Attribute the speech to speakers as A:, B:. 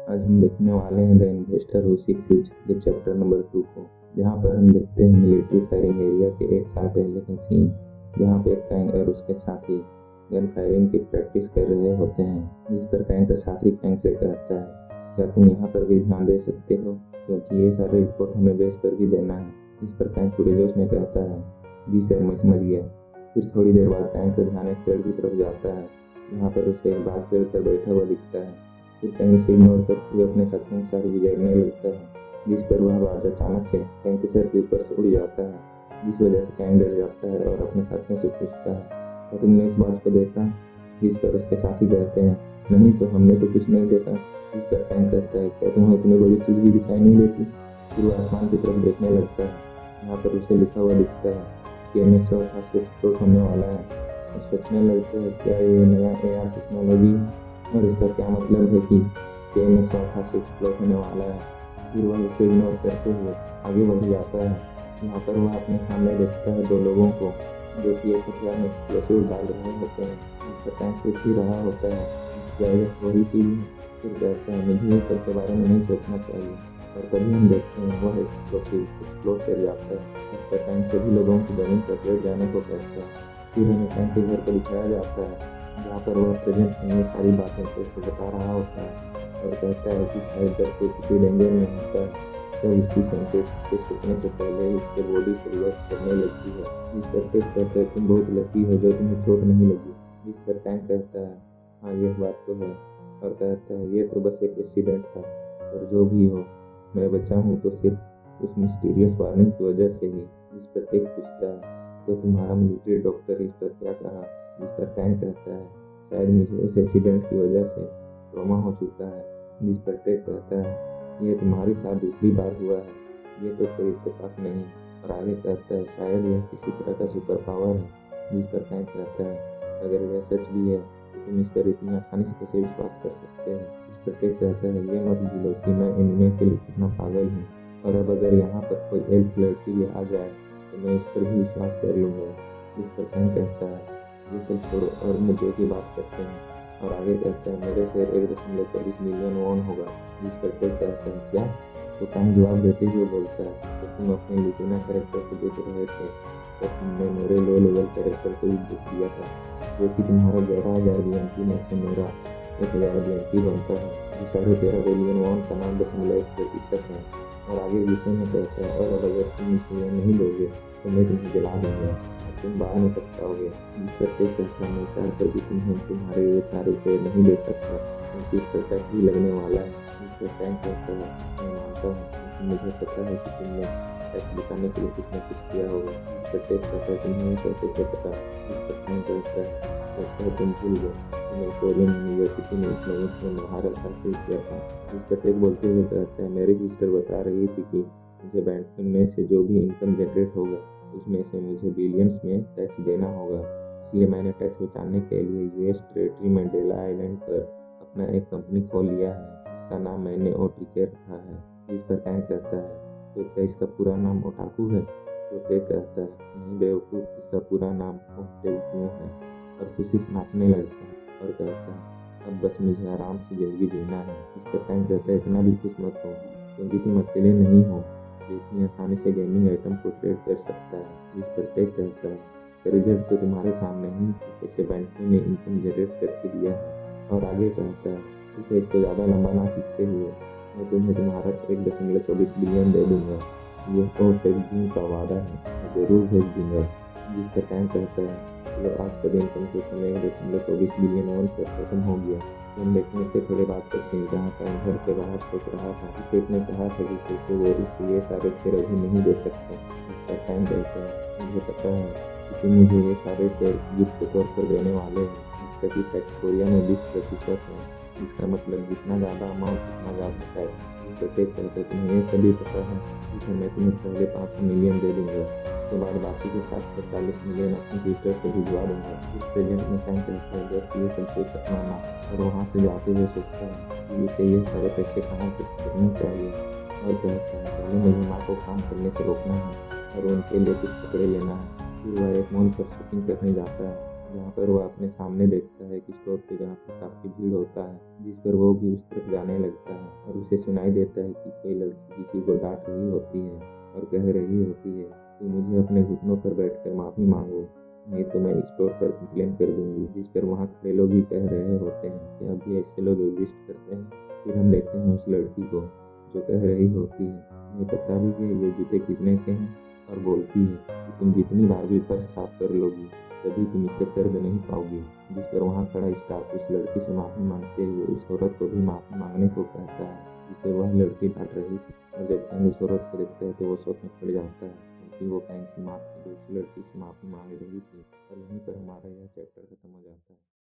A: आज हम देखने वाले हैं the investor who seek future के चैप्टर नंबर 2 को, जहाँ पर हम देखते हैं मिलिट्री फायरिंग एरिया के 1 साल पहले का सीन, जहाँ पे कैंग और उसके साथी गन फायरिंग की प्रैक्टिस कर रहे होते हैं। जिस पर कैंग का साथी कैंग से कहता है, क्या तुम यहाँ पर भी ध्यान दे सकते हो, क्योंकि ये सारे रिपोर्ट हमें बेस पर भी देना है। इस पर कैंग पूरे जोश में कहता है, जी सर मैं समझ गया। फिर थोड़ी देर बाद कैंग का ध्यान एक पेड़ की तरफ जाता है, जहाँ पर उसे एक बाघ पेड़ पर बैठा हुआ दिखता है। फिर कैंग से इग्नोर करते हुए अपने साथियों के साथ गुजरने लगता है, जिस पर वह बाज अचानक से कैंग के सर के ऊपर से उड़ जाता है, जिस वजह से कैंग डर जाता है और अपने साथियों से पूछता है, क्या तुमने इस बाज को देखा। जिस पर उसके साथी कहते हैं, नहीं तो हमने तो कुछ नहीं देखा। जिस पर कैंग कहता है, क्या तुम्हें इतनी बड़ी चीज भी दिखाई नहीं देती। फिर वह आसमान की तरफ देखने लगता है, यहाँ पर उसे लिखा हुआ दिखता है कि M188 एक्सप्लोड होने वाला है। और सोचने लगता है, क्या ये नया AR टेक्नोलॉजी और इसका क्या मतलब है कि M188 एक्सप्लोड होने वाला है। फिर वह उसे इग्नोर करते हुए आगे बढ़ जाता है। यहाँ पर वह अपने सामने देखता है 2 लोगों को, जो कि एक हथियार में एक्सप्लोसिव डाल रहे होते हैं। जिसका टैंक सोच ही रहा होता है, क्या यह वही चीज़ है। फिर कहता है, मुझे ये सब के बारे में नहीं सोचना चाहिए। और तभी हम देखते हैं वह एक्सप्लोसिव एक्सप्लोड कर जाता है। इसका टैंक सभी लोगों की जमीन पर गिर जाने को कहता है। फिर हमें टैंक के घर को दिखाया जाता है, जहाँ पर वह प्रेजेंट में ये सारी बातें उसको बता रहा होता है और कहता है कि शायद जब कोई किसी डेंजर में होता है तब उसकी सेंसेस के सोचने से पहले ही उसके बॉडी से रिएक्ट करने लगती है। जिस पर टेक कहता है, तुम बहुत लकी हो जो तुम्हें चोट नहीं लगी। जिस पर टैंक कहता है, हाँ यह बात तो है। और कहता है, ये तो बस एक एक्सीडेंट था, और जो भी हो मैं बचा हूँ तो सिर्फ उस मिस्टीरियस वार्निंग की वजह से ही। जिस पर टेक पूछता है, तो तुम्हारा मिलिट्री डॉक्टर इस पर क्या कहा। जिस पर टैंक कहता है, शायद मुझे उस एक्सीडेंट की वजह से ट्रॉमा हो चुका है। जिस पर टेक कहता है, ये तुम्हारे साथ दूसरी बार हुआ है, ये तो कोई इत्तेफाक नहीं। और आगे कहता है, शायद यह किसी तरह का सुपर पावर है। जिस पर टैंक कहता है, अगर यह सच भी है तो तुम इस पर इतनी आसानी से कैसे विश्वास कर सकते हो। जिस पर टेक कहता है, ये मत भूलो कि मैं एनिमे के लिए कितना पागल हूँ, और अब अगर यहाँ पर कोई एल्फ लड़की भी आ जाए तो मैं इस पर भी विश्वास कर लूँगा। जिस पर टैंक कहता है, ये सब छोड़ो और मुद्दे की बात करते हैं। और आगे कहता है, मेरे से 1.24 मिलियन वॉन होगा। जिस पर टेक कहता है, क्या। तो टैंक जवाब देते हुए बोलता है, तो तुम अपने लुटीना कैरेक्टर को देख रहे थे, तो तुमने मेरे लो लेवल कैरेक्टर को भी देख दिया था, जो कि तुम्हारा 11,000 BNP में से मेरा 1,000 BNP बनता है, जो 13.5 बिलियन वॉन का 9.1% है। और आगे विषय में कहता है, और अब अगर तुम मुझे नहीं दोगे तो मैं तुम्हें जला दूंगा, तुम बाहर नहीं पछताओगे। जिस पर टेक कहता है, मैं चाहकर भी तुम्हारे ये सारे शेयर नहीं दे सकता, क्योंकि इस पर टैक्स भी लगने वाला है। जिस पर टैंक कहता है, मैं मानता हूँ, लेकिन मुझे पता है कि तुमने टैक्स बचाने के लिए कुछ न कुछ किया होगा। जिस पर टेक कहता है, तुम्हें कैसे से पता। जिस पर टैंक कहता है, तुम भूल गए, तुमने कोरियन यूनिवर्सिटी में इकोनॉमिक्स में महारत हासिल किया था। जिस पर टेक बोलते हुए कहता है, मेरी सिस्टर बता रही थी कि मुझे बैंक में से जो भी इनकम जनरेट होगा उसमें से मुझे बिलियंस में टैक्स देना होगा, इसलिए मैंने टैक्स बचाने के लिए US टेरिटरी मंडेला आइलैंड पर अपना एक कंपनी खोल लिया है, इसका नाम मैंने OTK रखा है। जिस पर टैंक कहता है, तो क्या इसका पूरा नाम ओटाकू है। तो टेक कहता है, नहीं बेवकूफ़, इसका पूरा नाम ओटेक्यू है। और खुशी से नाचने लगता है और कहता है, अब बस मुझे आराम से ज़िंदगी जीना है। इस पर टैंक कहता है, इतना भी खुश मत हो, क्योंकि तुम अकेले नहीं हो जो इतनी आसानी से गेमिंग आइटम को ट्रेड कर सकता है। जिस पर टेक कहता है, रिजल्ट तो तुम्हारे सामने ही कैसे बैंक ने इनकम जनरेट करके दिया है। और आगे कहता है, इसे इसको ज़्यादा लंबा ना खींचते हुए मैं तुम्हें तुम्हारा 1.24 बिलियन दे दूँगा। ये तो टेक का वादा है, मैं ज़रूर भेज दूँगा। जिस पर टैंक कहता है, चलो आज का दिन कम से कम 1.24 बिलियन वॉन पर खत्म हो गया। तुम देखने से थोड़े बात कर सीन, जहाँ टैंक घर के बाहर सोच रहा था। टेक ने कहा था कि कैसे वो इसलिए सारे शेयर अभी नहीं दे सकते। इसका टैंक कहता है, मुझे पता है कि तुम मुझे ये सारे शेयर गिफ्ट के तौर पर देने वाले हैं, जिसका कि टैक्स कोरिया में 20% है। इसका मतलब जितना ज़्यादा अमाउंट उतना ज़्यादा टैक्स। जिसका टेक कहता है, तुम्हें ये सभी पता है, जिसे मैं तुम्हें पहले 500 मिलियन दे दूँगा, उसके बाद बाकी के 740 मिलियन अपनी सिस्टर से भिजवा दूँगा। इस प्रेजेंट में टैंक कहता है, जब ये सब सोच सकना ना, और वहाँ से जाते हुए सोचता है कि इसे ये सारे पैसे कहाँ से करने चाहिए। और कहता है, पहले मुझे माँ को काम करने से रोकना है और उनके लिए कुछ कपड़े लेना है। फिर वह एक मॉल पर शॉपिंग करने जाता है, जहाँ पर वह अपने सामने देखता है कि स्टोर पे जहाँ पर काफ़ी भीड़ होता है, जिस पर वो भी उस तरफ जाने लगता है और उसे सुनाई देता है कि कोई लड़की किसी को डांट रही होती है और कह रही होती है, तो मुझे अपने घुटनों पर बैठकर माफ़ी मांगो, नहीं तो मैं स्टोर पर कंप्लेन कर दूंगी। जिस पर वहाँ खड़े लोग भी कह रहे होते हैं कि अभी ऐसे लोग एग्जिस्ट करते हैं। फिर हम देखते हैं उस लड़की को जो कह रही होती है, तुम्हें पता भी है ये जूते कितने के हैं, और बोलती है कि तुम जितनी बार भी फर्श साफ कर लोगी कभी तुम इसे दर्द नहीं पाओगी। जिस पर वहाँ खड़ा स्टाफ उस लड़की से माफ़ी मांगते हुए उस औरत को भी माफ़ी मांगने को कहता है जिसे वह लड़की डांट रही थी। और जब कैंग उस औरत को देखता है तो वो शौक में पड़ जाता है क्योंकि वो कैंग की माँ थी जो उस लड़की से माफ़ी मांग रही थी। और यहीं पर हमारा यह चैप्टर खत्म हो जाता है।